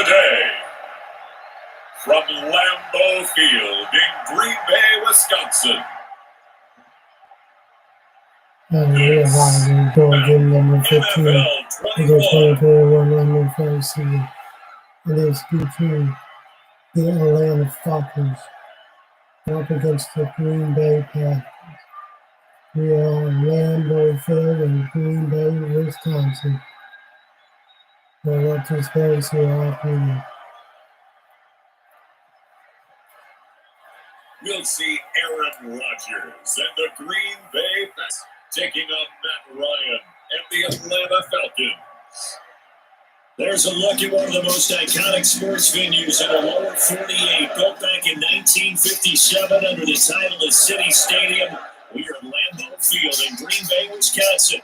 today, from Lambeau Field in Green Bay, Wisconsin. Game number 15 of the 2021 NFL season. It is featuring the Atlanta Falcons up against the Green Bay Packers. We are on Lambeau Field in Green Bay, Wisconsin. What is going to happen? We'll see Aaron Rodgers and the Green Bay Packers taking on Matt Ryan and the Atlanta Falcons. There's a look at one of the most iconic sports venues in the lower 48, built back in 1957 under the title of City Stadium. We are at Lambeau Field in Green Bay, Wisconsin.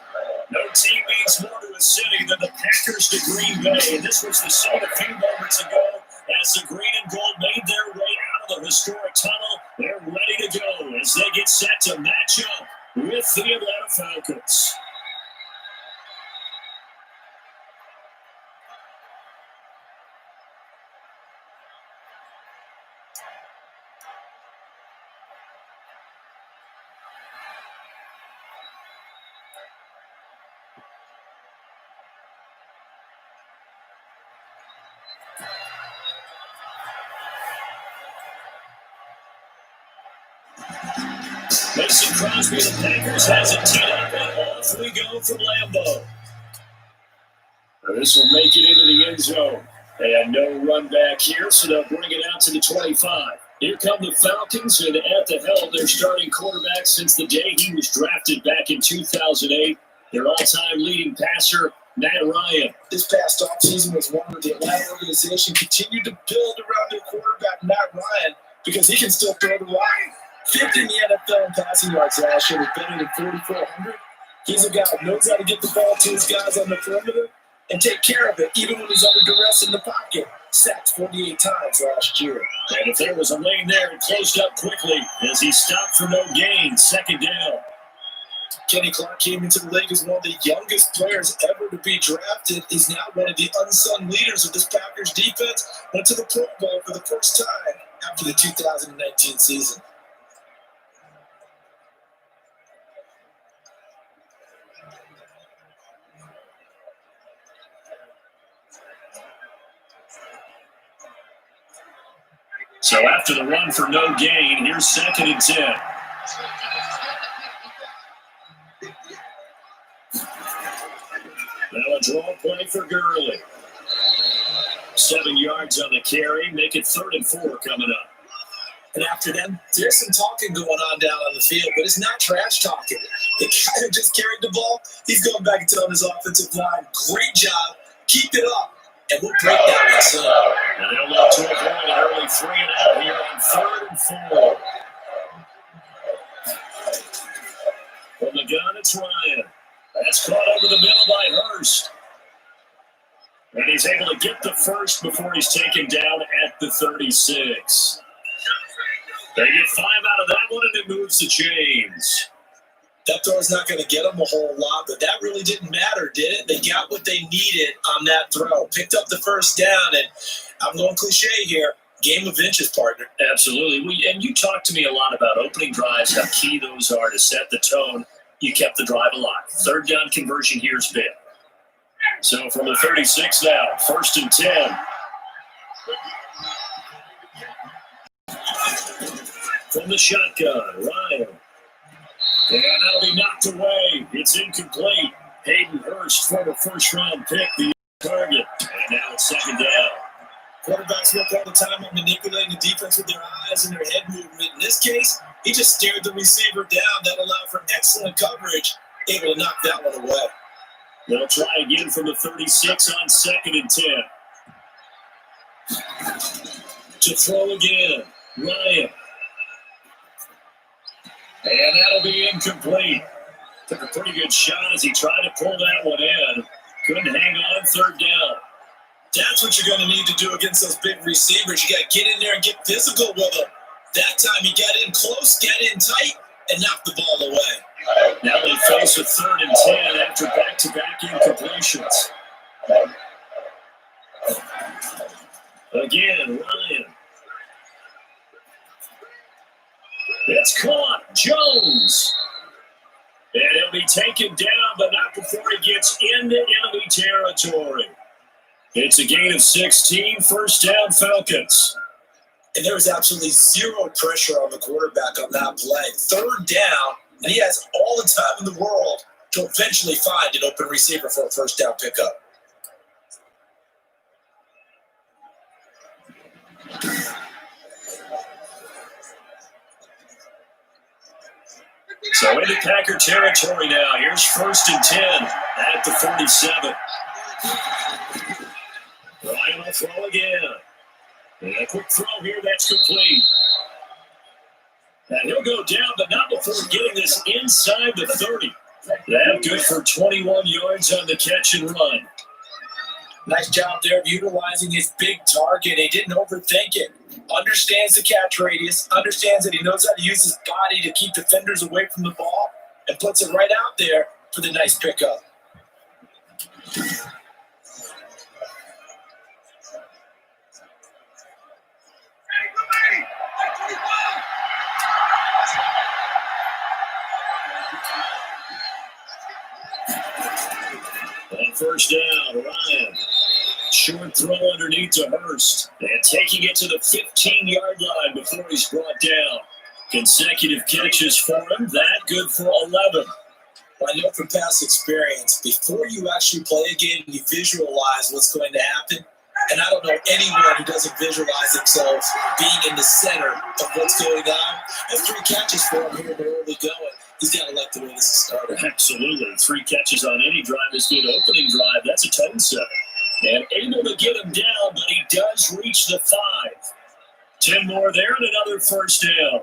No team means more to a city than the Packers to Green Bay. And this was the scene a few moments ago as the green and gold made their way out of the historic tunnel. They're ready to go as they get set to match up with the Atlanta Falcons. Mason Crosby of the Packers has it teed up, and off we go from Lambeau. This will make it into the end zone. They had no run back here, so they'll bring it out to the 25. Here come the Falcons, and at the helm, their starting quarterback since the day he was drafted back in 2008. Their all-time leading passer, Matt Ryan. This past offseason was one where the Atlanta organization continued to build around their quarterback, Matt Ryan, because he can still throw the line. Fifth in the NFL in passing yards last year with better than 4,400. He's a guy who knows how to get the ball to his guys on the perimeter and take care of it, even when he's under duress in the pocket. Sacked 48 times last year. And if there was a lane there, it closed up quickly as he stopped for no gain. Second down. Kenny Clark came into the league as one of the youngest players ever to be drafted. He's now one of the unsung leaders of this Packers defense. Went to the Pro Bowl for the first time after the 2019 season. So after the run for no gain, here's 2nd and 10. Now a draw play for Gurley. 7 yards on the carry, make it 3rd and 4 coming up. And after them, there's some talking going on down on the field, but it's not trash talking. The guy who just carried the ball, he's going back and telling his offensive line, great job, keep it up. And we'll break that one soon. And they'll look to avoid an early 3 and out here on 3rd and 4. From the gun, it's Ryan. That's caught over the middle by Hurst. And he's able to get the first before he's taken down at the 36. They get 5 out of that one, and it moves the chains. That throw's not going to get them a whole lot, but that really didn't matter, did it? They got what they needed on that throw. Picked up the first down, and I'm going cliche here, game of inches, partner. Absolutely. And you talked to me a lot about opening drives, how key those are to set the tone. You kept the drive alive. 3rd down conversion here's big. So from the 36 now, 1st and 10. From the shotgun, Ryan. And that'll be knocked away. It's incomplete. Hayden Hurst, former first-round pick, the target. And now it's 2nd down. Quarterbacks work all the time on manipulating the defense with their eyes and their head movement. In this case, he just stared the receiver down. That allowed for excellent coverage, able to knock that one away. They'll try again from the 36 on 2nd and 10. To throw again, Ryan. And that'll be incomplete. Took a pretty good shot as he tried to pull that one in. Couldn't hang on, 3rd down. That's what you're going to need to do against those big receivers. You got to get in there and get physical with them. That time he got in close, got in tight, and knocked the ball away. Now they face a 3rd and 10 after back-to-back incompletions. Jones. And he'll be taken down, but not before he gets into enemy territory. It's a gain of 16, first down Falcons. And there was absolutely zero pressure on the quarterback on that play. Third down, and he has all the time in the world to eventually find an open receiver for a first down pickup. So into Packer territory now. Here's 1st and 10 at the 47. Ryan will throw again. And a quick throw here, that's complete. And he'll go down, but not before getting this inside the 30. That good for 21 yards on the catch and run. Nice job there of utilizing his big target. He didn't overthink it. Understands the catch radius, understands that he knows how to use his body to keep defenders away from the ball, and puts it right out there for the nice pickup. On first down, Ryan. Short throw underneath to Hurst. And taking it to the 15-yard line before he's brought down. Consecutive catches for him. That good for 11. Well, I know from past experience, before you actually play a game, you visualize what's going to happen. And I don't know anyone who doesn't visualize themselves being in the center of what's going on. That's 3 catches for him here in the early going. He's got to like the way this is started. Absolutely. 3 catches on any drive is good. Opening drive, that's a 10-7. And able to get him down, but he does reach the 5. 10 more there and another first down.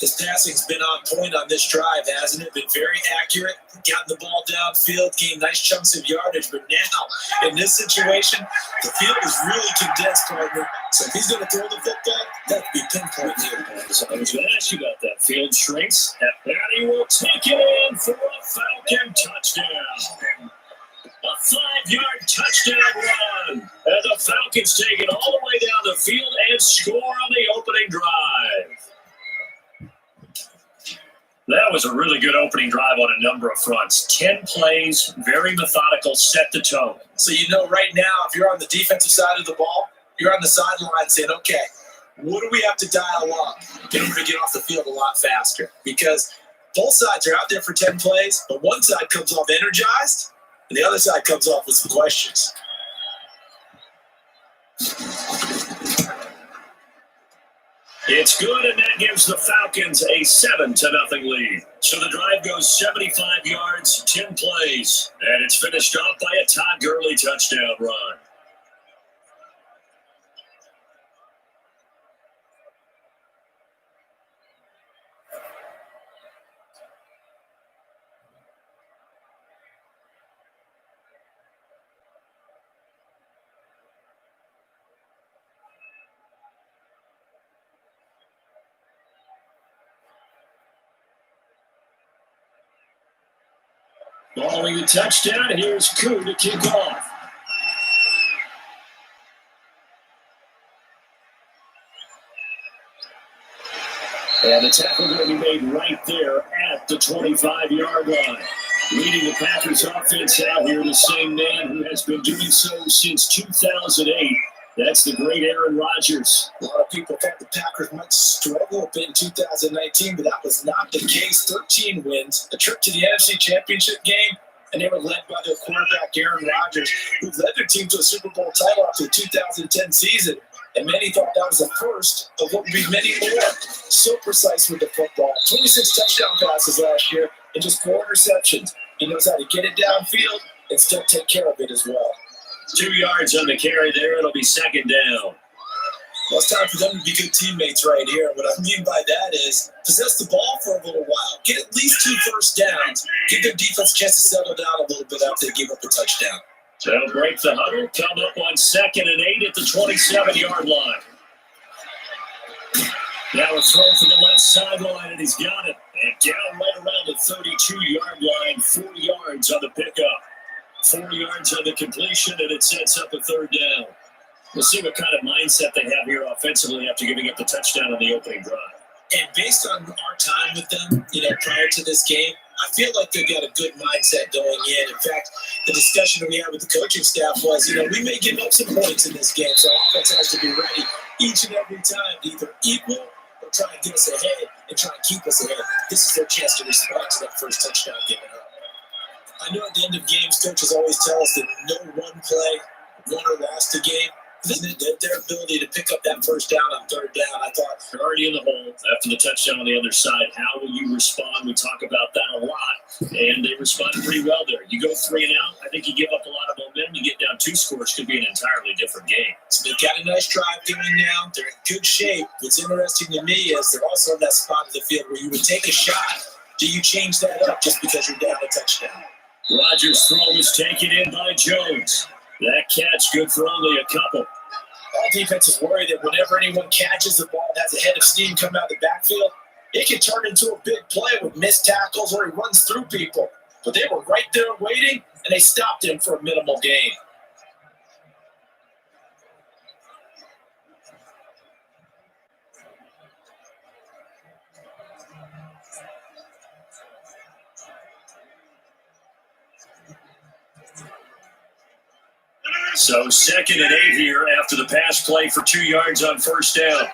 His passing's been on point on this drive, hasn't it? Been very accurate, gotten the ball downfield, gained nice chunks of yardage. But now, in this situation, the field is really condensed, partner. So if he's going to throw the football, that would be pinpoint here. So I was going to ask you about that. Field shrinks, and he will take it in for a Falcon touchdown. A 5-yard touchdown run. And the Falcons take it all the way down the field and score on the opening drive. That was a really good opening drive on a number of fronts. 10 plays, very methodical, set the tone. So you know right now, if you're on the defensive side of the ball, you're on the sideline saying, okay, what do we have to dial up in order to get off the field a lot faster? Because both sides are out there for 10 plays, but one side comes off energized, and the other side comes off with some questions. It's good, and that gives the Falcons a 7-0 lead. So the drive goes 75 yards, 10 plays, and it's finished off by a Todd Gurley touchdown run. Following the touchdown, here's Koo to kick off. And the tackle going to be made right there at the 25-yard line. Leading the Packers offense out here, the same man who has been doing so since 2008. That's the great Aaron Rodgers. A lot of people thought the Packers might struggle a bit in 2019, but that was not the case. 13 wins, a trip to the NFC Championship game, and they were led by their quarterback, Aaron Rodgers, who led their team to a Super Bowl title after the 2010 season. And many thought that was the first of what would be many more. So precise with the football. 26 touchdown passes last year and just 4 interceptions. He knows how to get it downfield and still take care of it as well. 2 yards on the carry there. It'll be second down. Well, it's time for them to be good teammates right here. What I mean by that is possess the ball for a little while. Get at least 2 first downs. Give their defense a chance to settle down a little bit after they give up a touchdown. So they'll break the huddle, come up on 2nd and 8 at the 27-yard line. Now a throw for the left sideline, and he's got it. And down right around the 32-yard line, 4 yards on the pickup. 4 yards on the completion, and it sets up a third down. We'll see what kind of mindset they have here offensively after giving up the touchdown on the opening drive. And based on our time with them, prior to this game, I feel like they've got a good mindset going in. In fact, the discussion that we had with the coaching staff was, we may give up some points in this game, so offense has to be ready each and every time to either equal or try and get us ahead and try and keep us ahead. This is their chance to respond to that first touchdown given up. I know at the end of games, coaches always tell us that no one play won or lost a game. Their ability to pick up that first down on third down, I thought. You're already in the hole after the touchdown on the other side. How will you respond? We talk about that a lot, and they responded pretty well there. You go 3 and out, I think you give up a lot of momentum. You get down 2 scores, could be an entirely different game. So they've got a nice drive going now. They're in good shape. What's interesting to me is they're also in that spot of the field where you would take a shot. Do you change that up just because you're down a touchdown? Rodgers' throw is taken in by Jones. That catch good for only a couple. All defenses worry that whenever anyone catches the ball and has a head of steam coming out of the backfield, it can turn into a big play with missed tackles or he runs through people. But they were right there waiting, and they stopped him for a minimal gain. So 2nd and 8 here after the pass play for 2 yards on first down.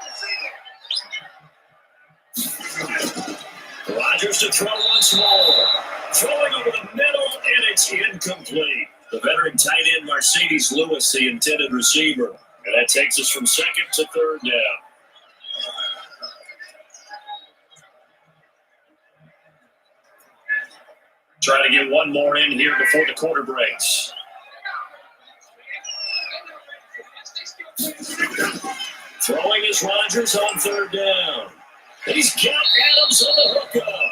Rodgers to throw once more. Throwing over the middle, and it's incomplete. The veteran tight end Mercedes Lewis, the intended receiver. And that takes us from 2nd to 3rd down. Trying to get one more in here before the quarter breaks. Throwing is Rodgers on 3rd down. He's got Adams on the hookup.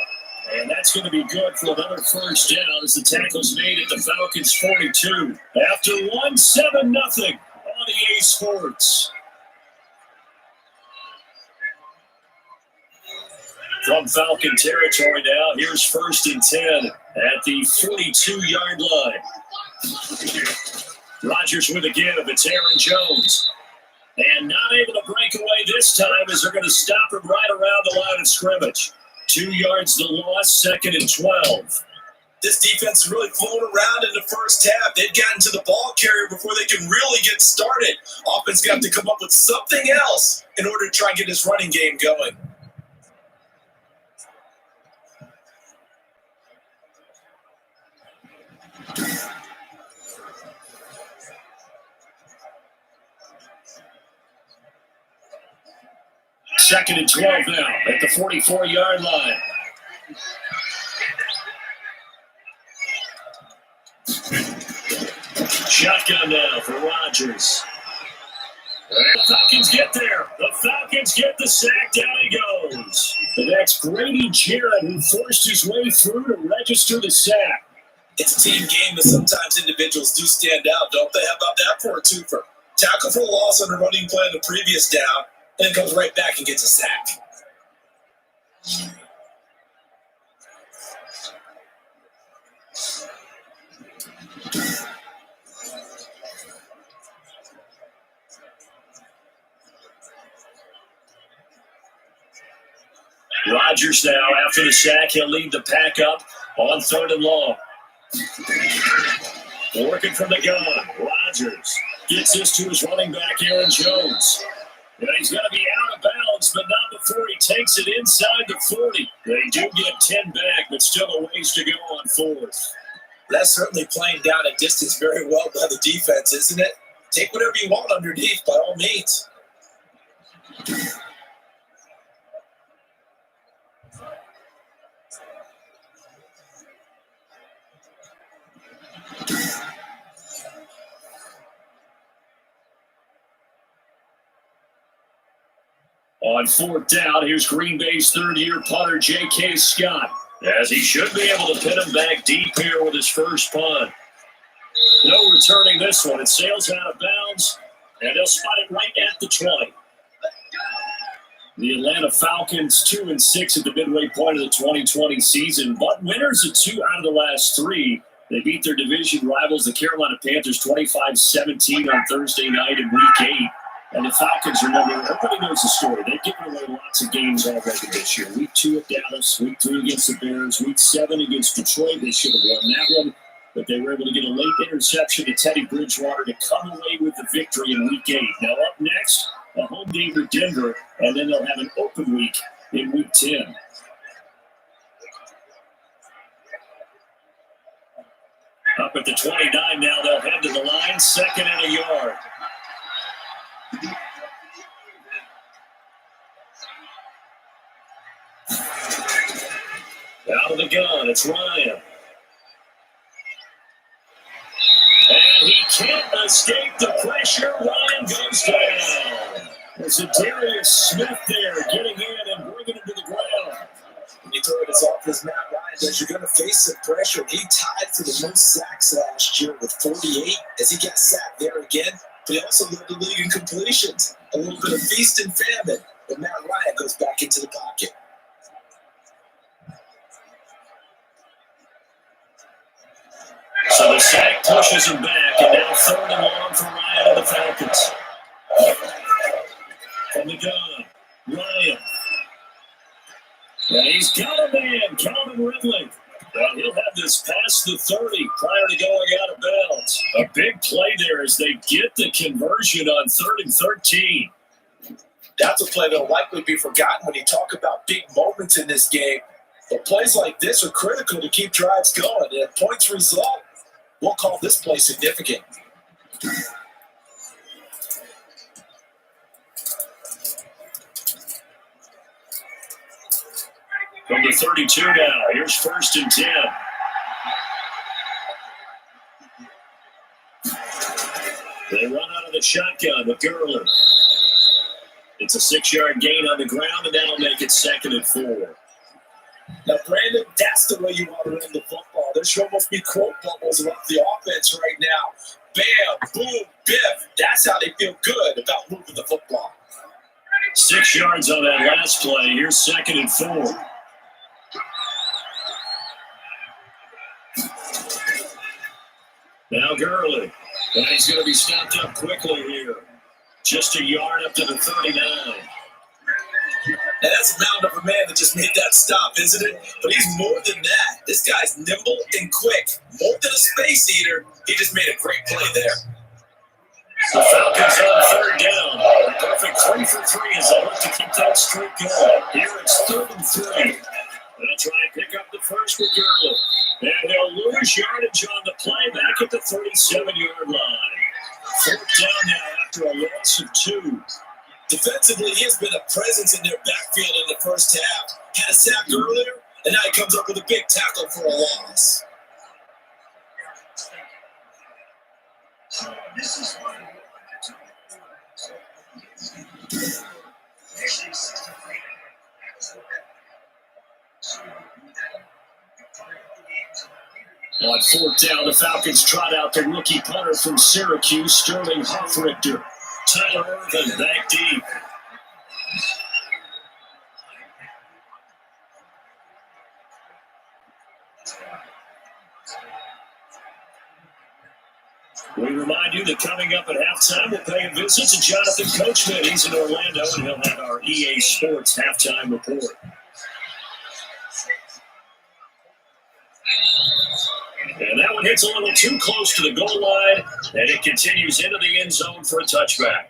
And that's going to be good for another first down as the tackle's made at the Falcons 42. After 1-7-0 on EA Sports. From Falcon territory now, here's 1st and 10 at the 42-yard line. Rodgers with a give. It's Aaron Jones. And not able to break away this time as they're going to stop him right around the line of scrimmage. 2 yards the loss, 2nd and 12. This defense is really flown around in the first half. They've gotten to the ball carrier before they can really get started. Offense got to come up with something else in order to try and get this running game going. Second and 12 now at the 44-yard line. Shotgun now for Rodgers. The Falcons get there. The Falcons get the sack. Down he goes. And that's Grady Jarrett who forced his way through to register the sack. It's a team game, but sometimes individuals do stand out, don't they? How about that for a twofer? Tackle for a loss on a running play on the previous down, then comes right back and gets a sack. Rodgers now, after the sack, he'll lead the pack up on 3rd and long. Working from the gun, Rodgers gets this to his running back, Aaron Jones. And he's going to be out of bounds, but not before he takes it inside the 40. They do get 10 back, but still a ways to go on 4th. That's certainly playing down a distance very well by the defense, isn't it? Take whatever you want underneath, by all means. On 4th down, here's Green Bay's 3rd-year punter, J.K. Scott, as he should be able to pin him back deep here with his first punt. No returning this one. It sails out of bounds, and they'll spot it right at the 20. The Atlanta Falcons 2-6 at the midway point of the 2020 season, but winners of 2 out of the last 3. They beat their division rivals, the Carolina Panthers, 25-17 on Thursday night in Week 8. And the Falcons, remember, everybody knows the story. They've given away lots of games already this year. Week 2 at Dallas, Week 3 against the Bears, Week 7 against Detroit. They should have won that one, but they were able to get a late interception to Teddy Bridgewater to come away with the victory in Week 8. Now up next, a home game with Denver, and then they'll have an open week in Week 10. Up at the 29 now, they'll head to the line, 2nd and a yard. Out of the gun, it's Ryan. And he can't escape the pressure. Ryan goes down. There's a Darius Smith there getting in and bringing him to the ground. When you throw it as off as Matt Ryan does, you're going to face some pressure. He tied for the most sacks last year with 48 as he got sacked there again. But he also led the league in completions. A little bit of feast and famine. But Matt Ryan goes back into the pocket. So the sack pushes him back, and now 3rd and long for Ryan and the Falcons. From the gun, Ryan. And he's got a man, Calvin Ridley. Well, he'll have this past the 30 prior to going out of bounds. A big play there as they get the conversion on 3rd and 13. That's a play that'll likely be forgotten when you talk about big moments in this game. But plays like this are critical to keep drives going. And if points result, we'll call this play significant. From the 32 now, here's 1st and 10. They run out of the shotgun with Gurley. It's a 6-yard gain on the ground, and that'll make it 2nd and 4. Now, Brandon, that's the way you want to run the football. There should almost be quote bubbles around the offense right now. Bam, boom, biff. That's how they feel good about moving the football. 6 yards on that last play. Here's 2nd and 4. Now Gurley. And he's going to be stopped up quickly here. Just a yard up to the 39. And that's a mound of a man that just made that stop, isn't it? But he's more than that. This guy's nimble and quick. More than a space eater. He just made a great play there. The Falcons on 3rd down. A perfect 3 for 3 as they look to keep that streak going. Here it's 3rd and 3. They'll try and pick up the first with Gurley. And they'll lose yardage on the play back at the 37-yard line. 4th down now after a loss of 2. Defensively, he has been a presence in their backfield in the first half. Had a sack earlier, and now he comes up with a big tackle for a loss. On 4th down, the Falcons trot out the rookie punter from Syracuse, Sterling Hoffrichter. Tyler Irvin back deep. We remind you that coming up at halftime, we'll pay a visit to Jonathan Coachman. He's in Orlando, and he'll have our EA Sports halftime report. And that one hits a little too close to the goal line, and it continues into the end zone for a touchback.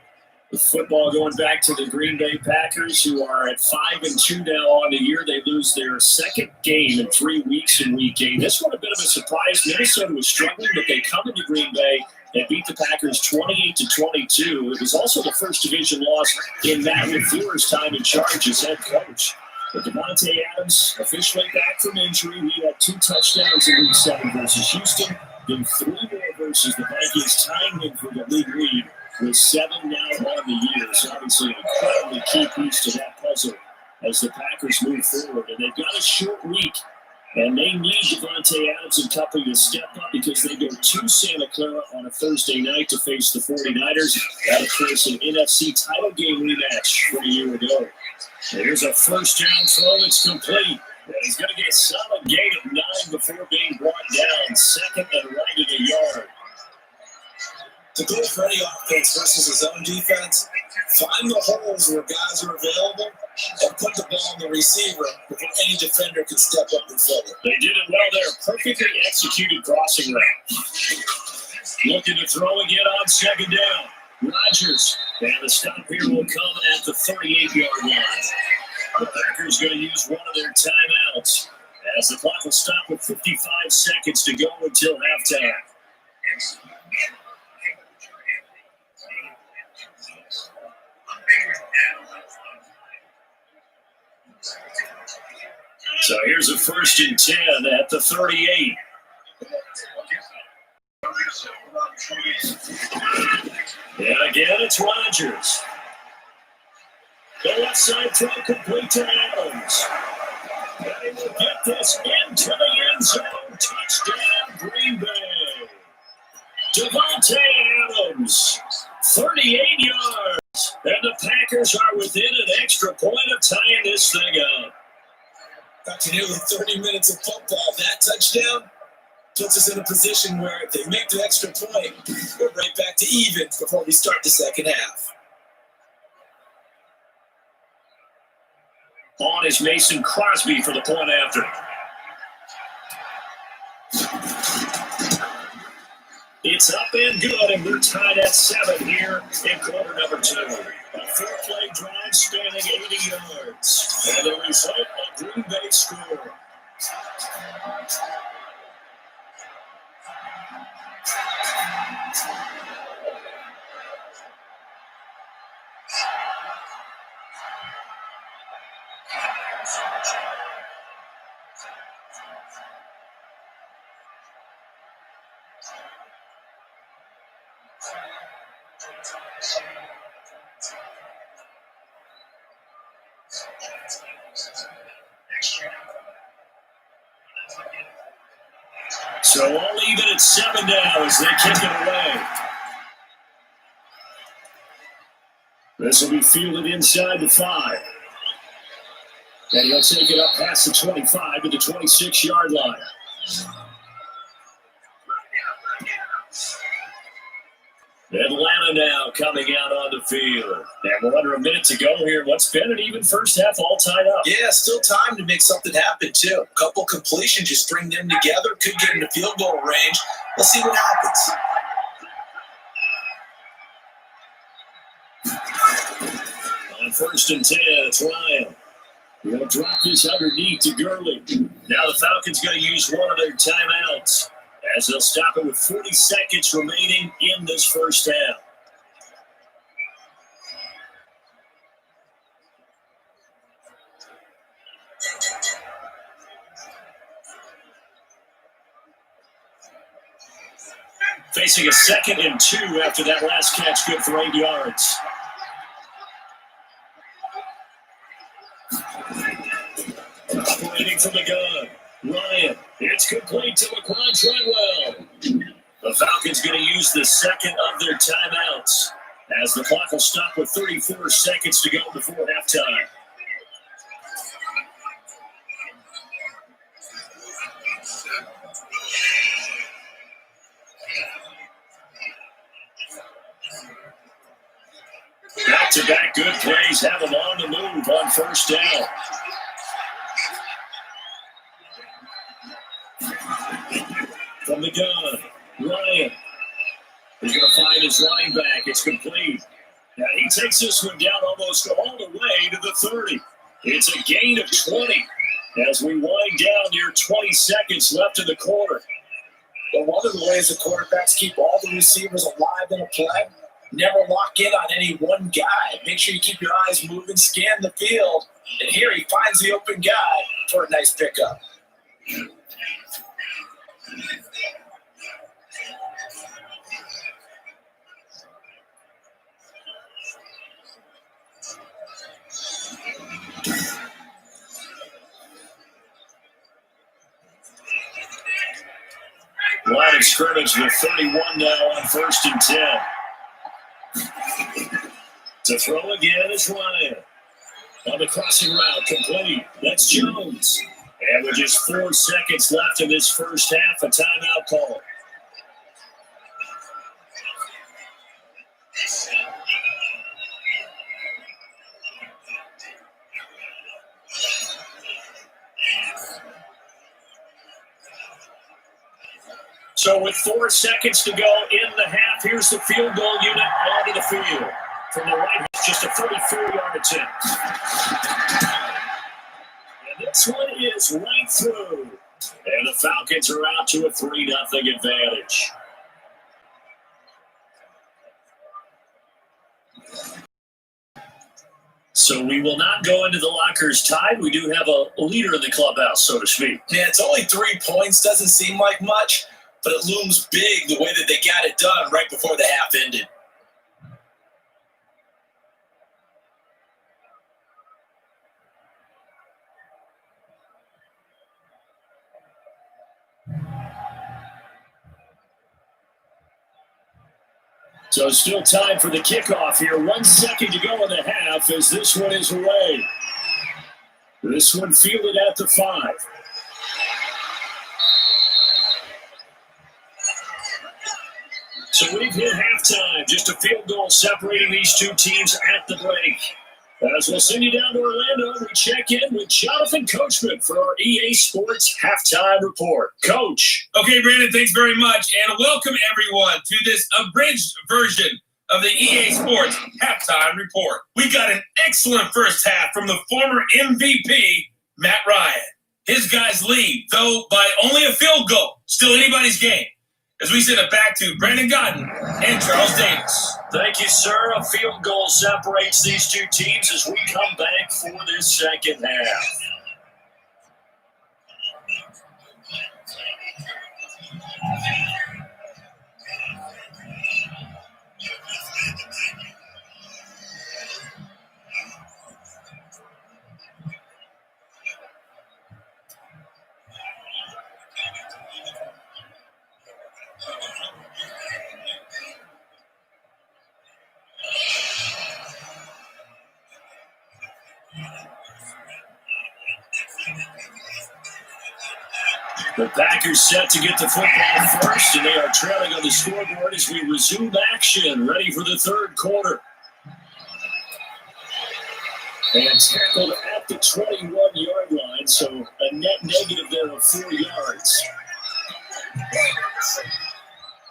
The football going back to the Green Bay Packers, who are at 5-2 now on the year. They lose their 2nd game in 3 weeks in Week 8. This one a bit of a surprise. Minnesota was struggling, but they come into Green Bay and beat the Packers 28-22. It was also the first division loss in Matt LaFleur's time in charge as head coach. But Devontae Adams officially back from injury. He had 2 touchdowns in Week 7 versus Houston, then 3 more versus the Vikings, tying him for the league lead with 7 now on the year. So obviously an incredibly key piece to that puzzle as the Packers move forward. And they've got a short week, and they need Devontae Adams and company to step up because they go to Santa Clara on a Thursday night to face the 49ers. That, of course, an NFC title game rematch from a year ago. And here's a 1st down throw that's complete. And he's going to get a solid gain of 9 before being brought down. 2nd and right at a yard. To go for any offense versus his own defense, Find the holes where guys are available and put the ball on the receiver before any defender can step up and fill it. They did it well there. Perfectly executed crossing route. Looking to throw again on second down. Rodgers. And the stop here will come at the 38-yard line. The Packers going to use one of their timeouts as the clock will stop with 55 seconds to go until halftime. So here's a 1st and 10 at the 38. And again, it's Rodgers. The left side throw complete to Adams. And he will get this into the end zone. Touchdown, Green Bay. Devontae Adams, 38 yards. And the Packers are within an extra point of tying this thing up. After nearly 30 minutes of football, that touchdown puts us in a position where if they make the extra point, we're right back to even before we start the second half. On is Mason Crosby for the point after. It's up and good, and we're tied at 7 here in quarter number 2. A 4-play drive spanning 80 yards. And the result, a Green Bay score. So all even at 7 now as they kick it away. This will be fielded inside the 5. And he'll take it up past the 25 to the 26-yard line. Atlanta now coming out on the field. And we're under a minute to go here. What's been an even first half all tied up? Yeah, still time to make something happen, too. A couple completions, you string them together, could get into field goal range. Let's see what happens. On 1st and 10, it's Ryan. He'll drop this underneath to Gurley. Now the Falcons going to use one of their timeouts as they'll stop it with 40 seconds remaining in this first half. Facing a 2nd and 2 after that last catch, good for 8 yards. Operating from the gun, Ryan. It's complete to Laquan Treadwell. The Falcons going to use the 2nd of their timeouts as the clock will stop with 34 seconds to go before halftime. Back-to-back good plays have them on the move on 1st down. From the gun, Ryan. He's going to find his running back. It's complete. And he takes this one down almost all the way to the 30. It's a gain of 20 as we wind down near 20 seconds left in the quarter. But one of the ways the quarterbacks keep all the receivers alive in a play, never lock in on any one guy. Make sure you keep your eyes moving, scan the field. And here he finds the open guy for a nice pickup. Line of scrimmage with 31 now on 1st and 10. To throw again is Ryan. On the crossing route, complete. That's Jones. And with just 4 seconds left in this first half, a timeout call. So with 4 seconds to go in the half, here's the field goal unit onto the field. From the right, it's just a 44-yard attempt. And this one is right through. And the Falcons are out to a 3-0 advantage. So we will not go into the lockers tied. We do have a leader in the clubhouse, so to speak. Yeah, it's only 3 points. Doesn't seem like much, but it looms big the way that they got it done right before the half ended. So still time for the kickoff here. 1 second to go in the half as this one is away. This one fielded at the 5. So we've hit halftime. Just a field goal separating these two teams at the break. As we'll send you down to Orlando, we check in with Jonathan Coachman for our EA Sports Halftime Report. Coach. Okay, Brandon, thanks very much. And welcome, everyone, to this abridged version of the EA Sports Halftime Report. We got an excellent first half from the former MVP, Matt Ryan. His guys lead, though by only a field goal. Still anybody's game. As we send it back to Brandon Godden and Charles Davis. Thank you, sir. A field goal separates these two teams as we come back for this second half. The Packers set to get the football first, and they are trailing on the scoreboard as we resume action, ready for the third quarter. And tackled at the 21-yard line, so a net negative there of 4 yards.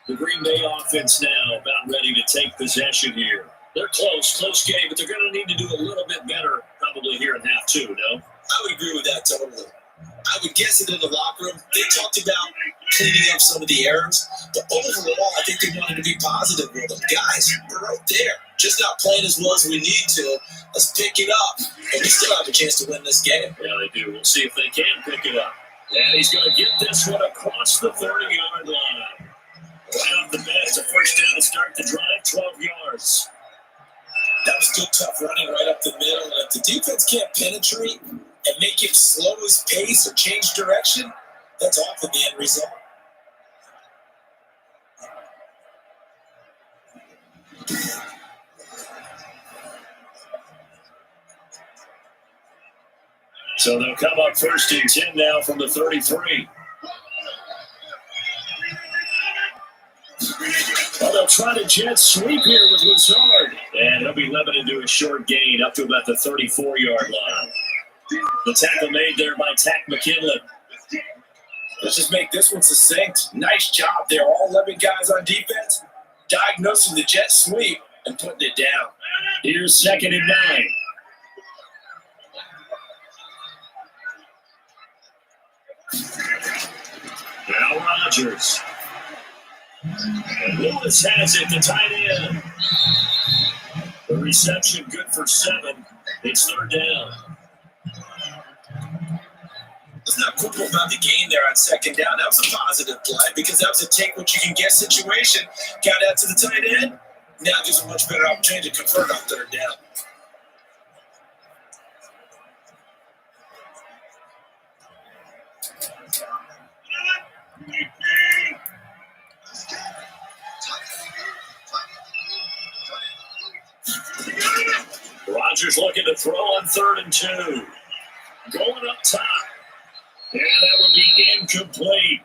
The Green Bay offense now about ready to take possession here. They're close game, but they're going to need to do a little bit better probably here in half two, no? I would agree with that totally. I would guess it in the locker room. They talked about cleaning up some of the errors, but overall, I think they wanted to be positive with them. Guys, we're right there. Just not playing as well as we need to. Let's pick it up. And we still have a chance to win this game. Yeah, they do. We'll see if they can pick it up. And he's going to get this one across the 30-yard line. Right off the bat, it's a first down to start the drive, 12 yards. That was good, tough running right up the middle. And if the defense can't penetrate and make him slow his pace or change direction, that's often the end result. So they'll come up first and 10 now from the 33. Well, they'll try to jet sweep here with Lazard. And he'll be limited to a short gain up to about the 34-yard line. The tackle made there by Tack McKinley. Let's just make this one succinct. Nice job there. All 11 guys on defense diagnosing the jet sweep and putting it down. Here's 2nd and 9. Now Rodgers. And Lewis has it, the tight end. The reception good for 7. It's 3rd down. Let's not quibble about the gain there on 2nd down. That was a positive play because that was a take what you can get situation. Got out to the tight end. Now gives a much better opportunity to convert on 3rd down. Rodgers looking to throw on 3rd and 2. Going up top. And that will be incomplete.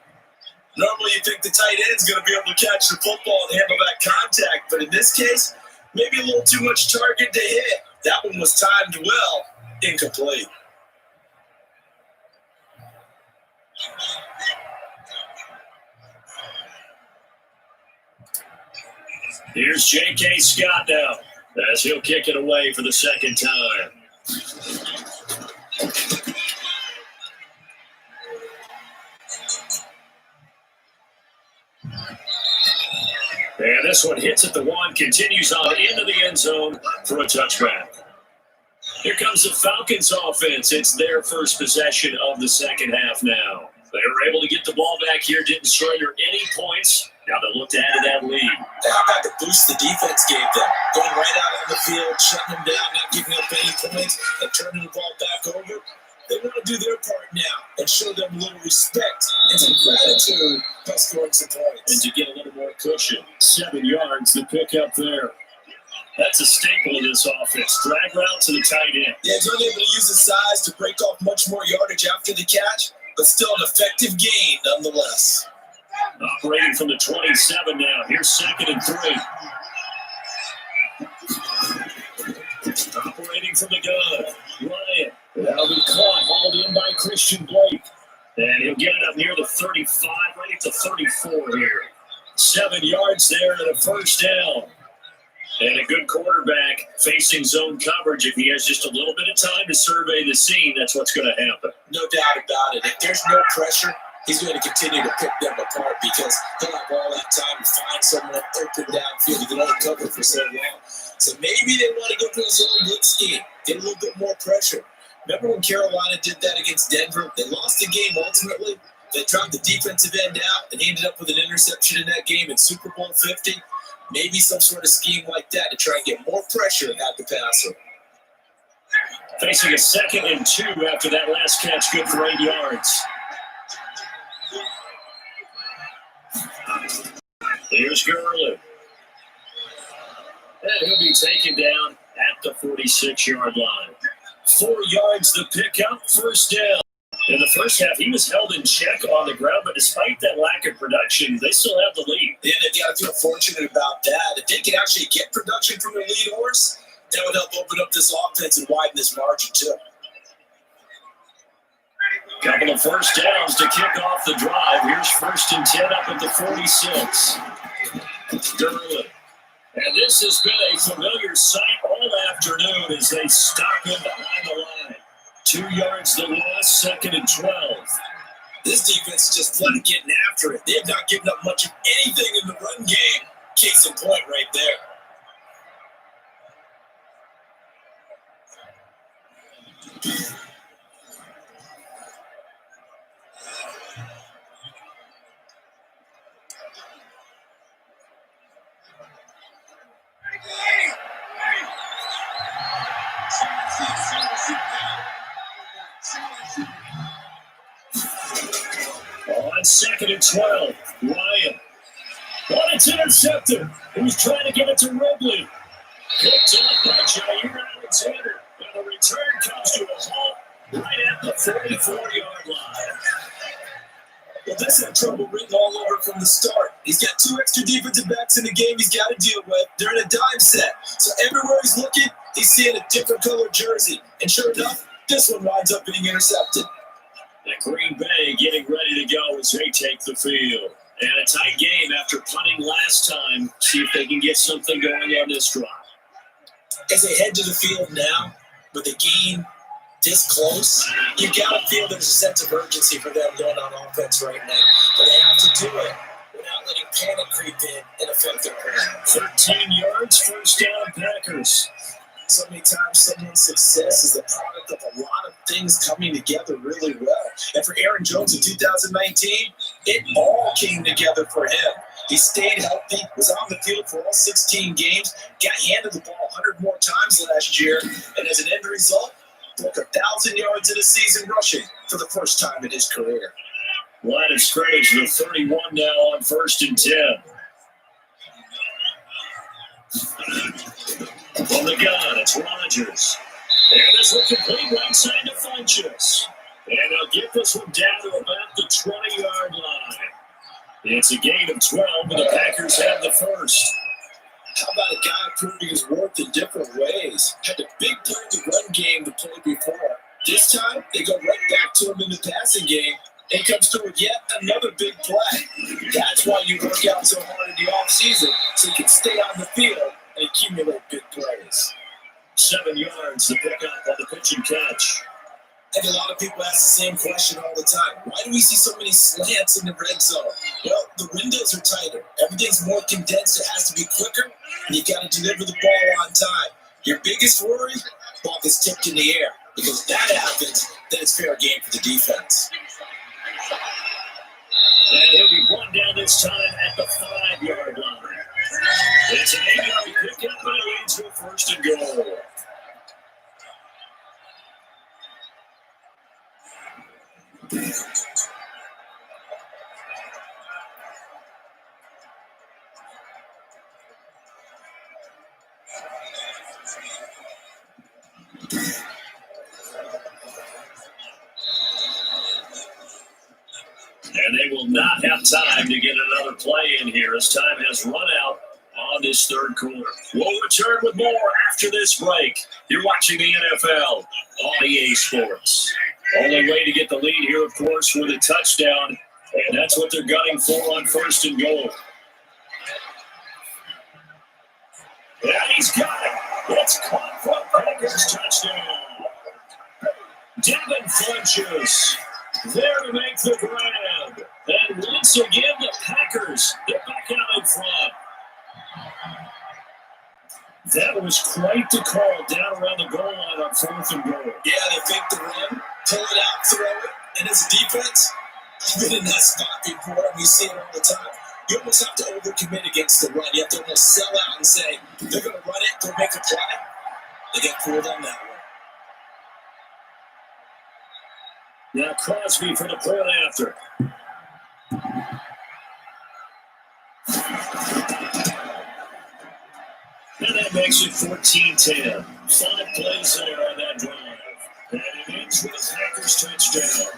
Normally you think the tight end's going to be able to catch the football and handle that contact, but in this case, maybe a little too much target to hit. That one was timed well, incomplete. Here's J.K. Scott now, as he'll kick it away for the second time. And this one hits at the one, continues on into the end zone for a touchback. Here comes the Falcons offense. It's their first possession of the second half now. They were able to get the ball back here, didn't surrender any points. Now they look to add to that lead. How about to boost the defense game there? Going right out on the field, shutting them down, not giving up any points, and turning the ball back over. They want to do their part now and show them a little respect and some gratitude by scoring some points. And to get a little more cushion, 7 yards, the pickup there. That's a staple of this offense. Drag route to the tight end. Yeah, he's unable to use his size to break off much more yardage after the catch, but still an effective gain nonetheless. Operating from the 27 now. Here's 2nd and 3. Operating from the gun. Ryan. That'll be caught, hauled in by Christian Blake. And he'll get it up near the 35, right to 34 here. 7 yards there and a first down. And a good quarterback facing zone coverage. If he has just a little bit of time to survey the scene, that's what's going to happen. No doubt about it. If there's no pressure, he's going to continue to pick them apart because he'll have all that time to find someone open downfield to get on cover for so long. So maybe they want to go to a zone blitz scheme, get a little bit more pressure. Remember when Carolina did that against Denver? They lost the game ultimately. They dropped the defensive end out and ended up with an interception in that game in Super Bowl 50. Maybe some sort of scheme like that to try and get more pressure at the passer. Facing a 2nd and 2 after that last catch, good for 8 yards. Here's Gurley. And he'll be taken down at the 46-yard line. 4 yards the pickup, first down. In the first half, he was held in check on the ground, but despite that lack of production, they still have the lead. Yeah, they've got to feel fortunate about that. If they can actually get production from their lead horse, that would help open up this offense and widen this margin, too. Couple of first downs to kick off the drive. Here's 1st and 10 up at the 46. Gurley. And this has been a familiar sight all afternoon as they stop him behind the line. 2 yards the loss, 2nd and 12. This defense is just flat getting after it. They have not given up much of anything in the run game. Case in point right there. On 2nd and 12, Ryan. But it's intercepted. He was trying to give it to Ridley. Picked up by Jair Alexander. And the return comes to a halt right at the 44-yard line. Well, this had trouble written all over from the start. He's got 2 extra defensive backs in the game he's got to deal with. They're in a dime set. So everywhere he's looking, he's seeing a different color jersey. And sure enough, this one winds up being intercepted. And Green Bay getting ready to go as they take the field. And a tight game after punting last time. See if they can get something going on this drive. As they head to the field now, with the game this close, you got to feel there's a sense of urgency for them going on offense right now. But they have to do it without letting panic creep in and affect their play. 13 yards, first down, Packers. So many times someone's success is the product of a lot of things coming together really well. And for Aaron Jones in 2019, it all came together for him. He stayed healthy, was on the field for all 16 games, got handed the ball 100 more times last year, and as an end result, broke 1,000 yards in a season rushing for the first time in his career. Line of scrimmage to 31 now on 1st and 10. On the gun, it's Rodgers. And this one complete right side to Funchess. And they'll get this one down to about the 20-yard line. It's a gain of 12, but the Packers have the first. How about a guy proving his worth in different ways? Had a big play in the run game to play before. This time, they go right back to him in the passing game and comes through with yet another big play. That's why you work out so hard in the offseason, so so he can stay on the field and accumulate big plays. 7 yards to pick up on the pitch and catch. I think a lot of people ask the same question all the time. Why do we see so many slants in the red zone? Well, the windows are tighter. Everything's more condensed. It has to be quicker, and you got to deliver the ball on time. Your biggest worry? Ball gets tipped in the air. Because if that happens, then it's fair game for the defense. And he'll be brought down this time at the 5-yard line. It's an 8-yard pickup, and it leads to a first and goal. And they will not have time to get another play in here as time has run out on this third quarter. We'll return with more after this break. You're watching the NFL on EA Sports. Only way to get the lead here, of course, with a touchdown, and that's what they're gunning for on first and goal. And he's got it. It's caught from Packers touchdown. Devin Funchess there to make the grab. And once again, the Packers, they're back out in front. That was quite the call down around the goal line on fourth and goal. Yeah, they fake the run, pull it out, throw it, and as a defense, I've been in that spot before, and we see it all the time. You almost have to overcommit against the run. You have to almost sell out and say, they're going to run it, go make a play. They got pulled on that one. Now Crosby for the point after. And that makes it 14-10. 5 plays there on that drive. And it ends with a Packers touchdown.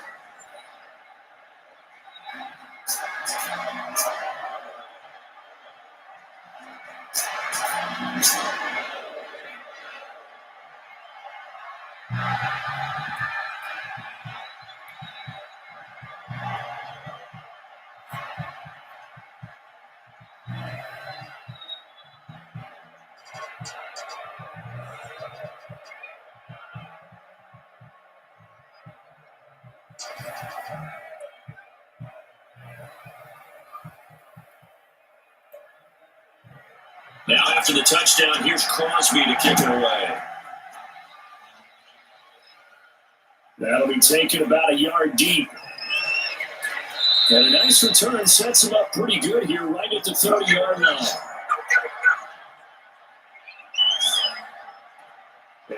Now after the touchdown, here's Crosby to kick it away. That'll be taken about a yard deep. And a nice return sets him up pretty good here right at the 30-yard line.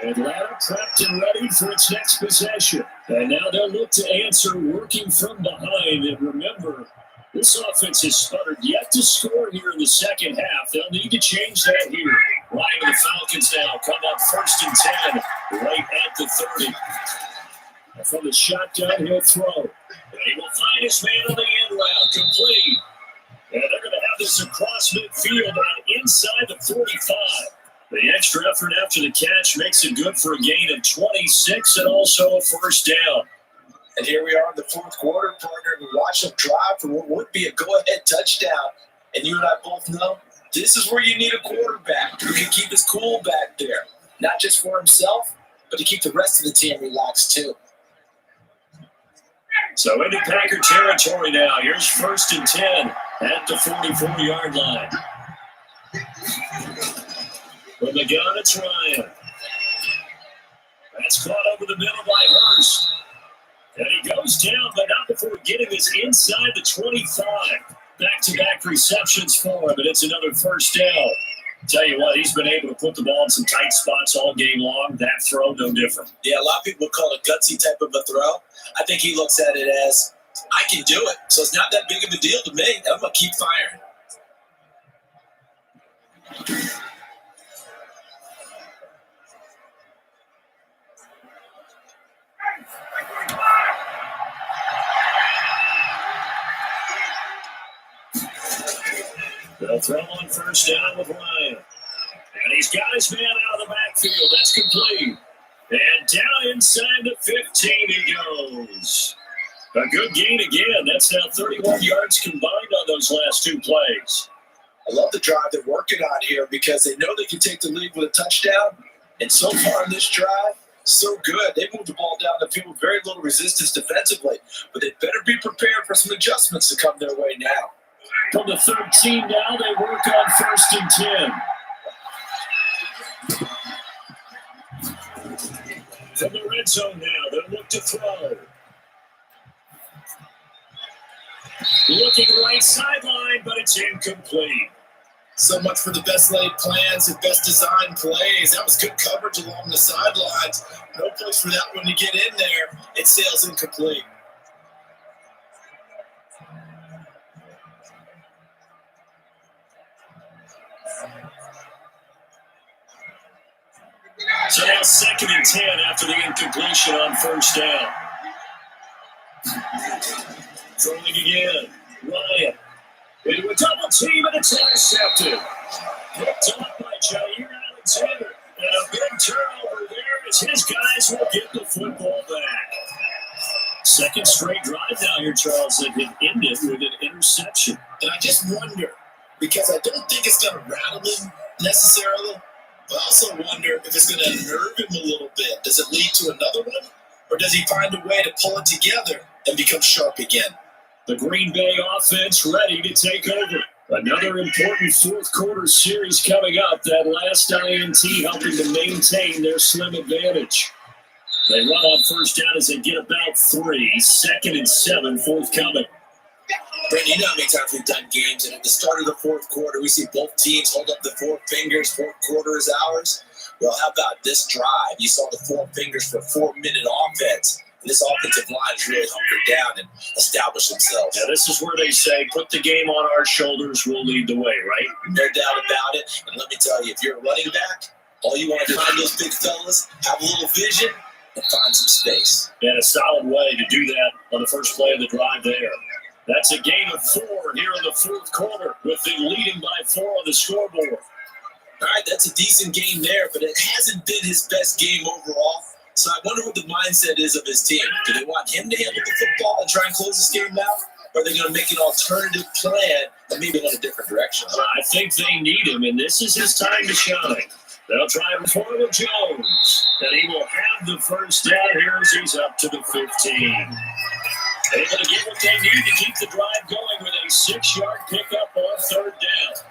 Atlanta prepped and ready for its next possession. And now they'll look to answer working from behind. And remember, this offense has sputtered yet to score here in the second half. They'll need to change that here. Ryan and the Falcons now come up first and 10 right at the 30. And from the shotgun, he'll throw. And he will find his man on the end route, complete. And they're going to have this across midfield and inside the 45. The extra effort after the catch makes it good for a gain of 26 and also a first down. And here we are in the fourth quarter, partner. We watch them drive for what would be a go-ahead touchdown. And you and I both know this is where you need a quarterback who can keep his cool back there. Not just for himself, but to keep the rest of the team relaxed too. So into Packer territory now. Here's first and 10 at the 44-yard line. From the gun, it's Ryan. That's caught over the middle by Hurst. And he goes down, but not before getting this inside the 25. Back-to-back receptions for him, and it's another first down. Tell you what, he's been able to put the ball in some tight spots all game long. That throw, no different. Yeah, a lot of people would call it a gutsy type of a throw. I think he looks at it as, I can do it. So it's not that big of a deal to me. I'm going to keep firing. They'll throw on first down with Ryan. And he's got his man out of the backfield. That's complete. And down inside the 15 he goes. A good gain again. That's now 31 yards combined on those last two plays. I love the drive they're working on here because they know they can take the lead with a touchdown. And so far in this drive, so good. They moved the ball down the field with very little resistance defensively, but they better be prepared for some adjustments to come their way now. From the 13 now, they work on 1st and 10. From the red zone now, they'll look to throw. Looking right sideline, but it's incomplete. So much for the best laid plans and best designed plays. That was good coverage along the sidelines. No place for that one to get in there. It sails incomplete. So now 2nd and 10 after the incompletion on 1st down. Throwing again. Ryan. Into a double team and it's intercepted. Picked up by Jair Alexander. And a big turnover there as his guys will get the football back. 2nd straight drive now here, Charles, that had ended with an interception. And I just wonder, because I don't think it's going to rattle him necessarily, but I also wonder if it's going to unnerve him a little bit. Does it lead to another one? Or does he find a way to pull it together and become sharp again? The Green Bay offense ready to take over. Another important 4th quarter series coming up. That last INT helping to maintain their slim advantage. They run on 1st down as they get about 3. 2nd and 7, forthcoming. Brandon, you know how many times we've done games, and at the start of the 4th quarter, we see both teams hold up the 4 fingers. 4th quarter is ours. Well, how about this drive? You saw the 4 fingers for 4-minute offense. And this offensive line is really hunkered down and established themselves. Yeah, this is where they say, put the game on our shoulders, we'll lead the way, right? No doubt about it. And let me tell you, if you're a running back, all you want to find those big fellas, have a little vision, and find some space. And a solid way to do that on the first play of the drive there. That's a gain of 4 here in the 4th quarter with them leading by 4 on the scoreboard. All right, that's a decent game there, but it hasn't been his best game overall. So I wonder what the mindset is of his team. Do they want him to handle the football and try and close this game out? Or are they going to make an alternative plan and maybe in a different direction? I think they need him, and this is his time to shine. They'll try it for with Jones, and he will have the 1st down here as he's up to the 15. Able to get what they need to keep the drive going with a 6-yard pickup on 3rd down.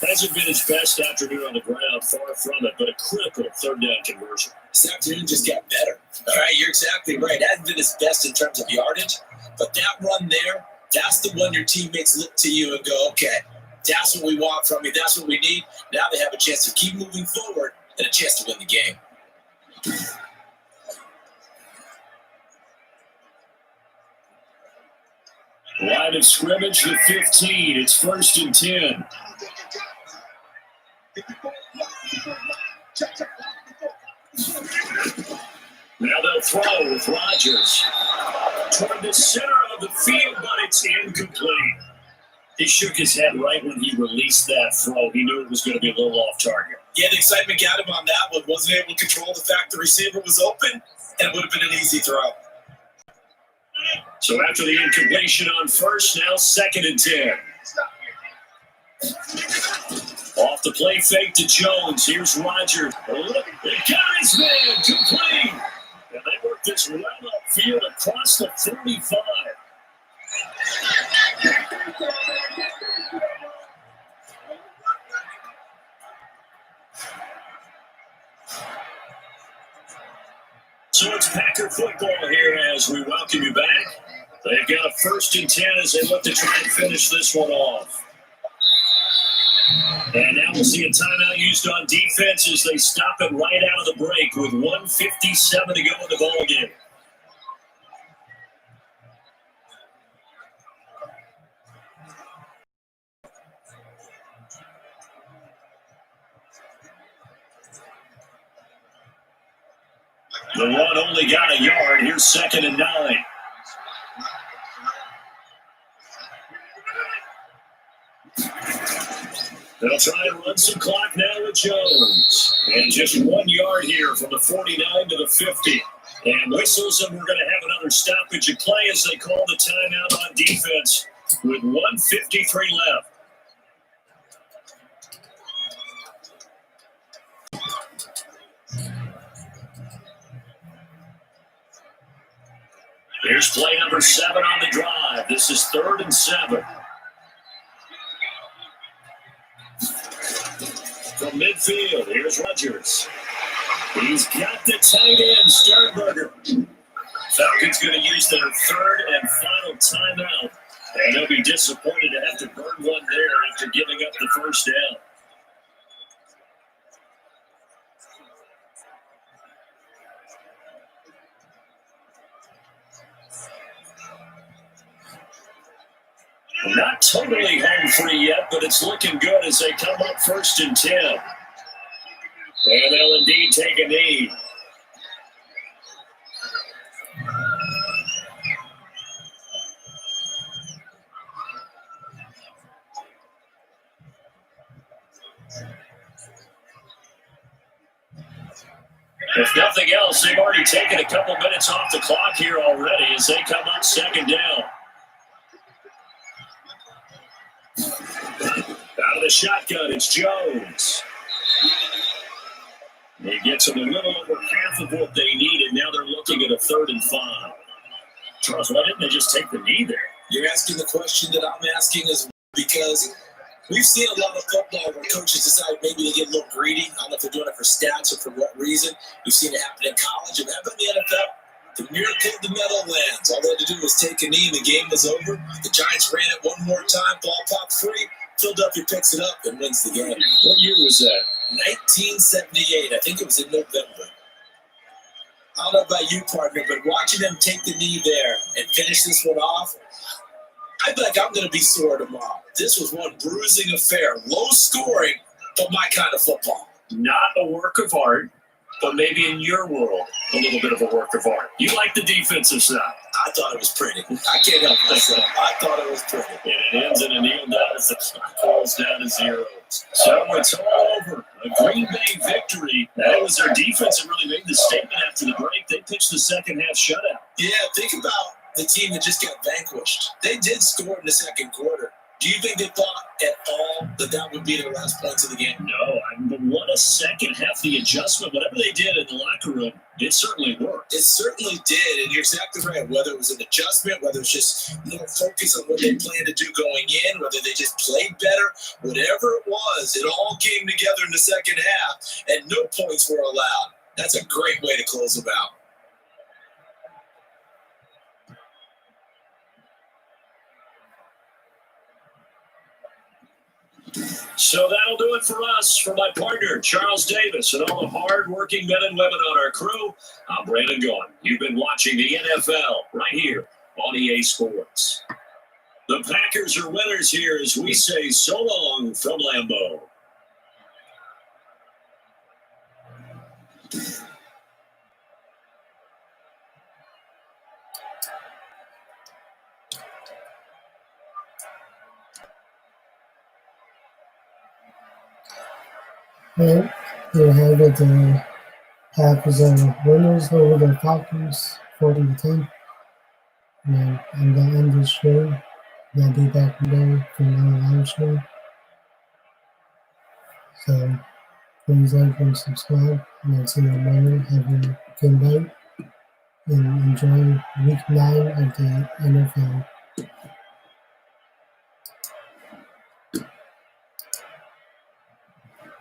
Hasn't been his best afternoon on the ground, far from it, but a critical 3rd down conversion. This afternoon just got better. All right, you're exactly right. It hasn't been his best in terms of yardage, but that run there, that's the one your teammates look to you and go, okay, that's what we want from you. That's what we need. Now they have a chance to keep moving forward and a chance to win the game. Line of scrimmage with 15. It's 1st and 10. Now they'll throw with Rodgers. Toward the center of the field, but it's incomplete. He shook his head right when he released that throw. He knew it was going to be a little off target. Yeah, the excitement got him on that one. Wasn't able to control the fact the receiver was open, and it would have been an easy throw. So after the incompletion on 1st, now 2nd and 10. Off the play fake to Jones. Here's Rodgers. They got his man complete. And they work this well upfield across the 45. So it's Packer football here as we welcome you back. They've got a 1st and 10 as they look to try and finish this one off. And now we'll see a timeout used on defense as they stop it right out of the break with 1:57 to go in the ballgame. The one only got a yard. Here's 2nd and 9. They'll try and run some clock now with Jones. And just 1 yard here from the 49 to the 50. And whistles, and we're going to have another stoppage of play as they call the timeout on defense with 1:53 left. Here's play number 7 on the drive. This is 3rd and 7. From midfield, here's Rodgers. He's got the tight end, Sternberger. Falcons going to use their 3rd and final timeout. And they'll be disappointed to have to burn one there after giving up the first down. Not totally home free yet, but it's looking good as they come up 1st and 10. And they'll indeed take a knee. If nothing else, they've already taken a couple minutes off the clock here already as they come up 2nd down. Out of the shotgun, it's Jones. He gets them a little over half of what they need, and now they're looking at a 3rd and 5. Charles, why didn't they just take the knee there? You're asking the question that I'm asking is because we've seen a lot of football where coaches decide maybe to get a little greedy. I don't know if they're doing it for stats or for what reason. We've seen it happen in college and happen in the NFL. The miracle of the medal lands. All they had to do was take a knee and the game was over. The Giants ran it one more time, ball popped free. Philadelphia picks it up and wins the game. What year was that? 1978. I think it was in November. I don't know about you, partner, but watching them take the knee there and finish this one off, I feel like I'm going to be sore tomorrow. This was one bruising affair. Low scoring, but my kind of football. Not a work of art, but maybe in your world, a little bit of a work of art. You like the defensive side. I thought it was pretty. I can't help myself. I thought it was pretty. And it ends in a kneel down as the clock falls down to 0. So it's all over. A Green Bay victory. That was their defense that really made the statement after the break. They pitched the second half shutout. Yeah, think about the team that just got vanquished. They did score in the second quarter. Do you think they thought at all that that would be their last points of the game? No, but what a second half, the adjustment, whatever they did in the locker room, it certainly worked. It certainly did, and you're exactly right. Whether it was an adjustment, whether it's just more focus on what they planned to do going in, whether they just played better, whatever it was, it all came together in the second half, and no points were allowed. That's a great way to close them out. So that'll do it for us. For my partner, Charles Davis, and all the hard-working men and women on our crew, I'm Brandon Gaughan. You've been watching the NFL right here on EA Sports. The Packers are winners here as we say so long from Lambeau. Well, they have it. The Packers are winners over the Falcons, 40-10. And I'm going to end this show. I'll be back today for another live show. So please like and subscribe. And I'll see you tomorrow. Have a good night. And enjoy week 9 of the NFL.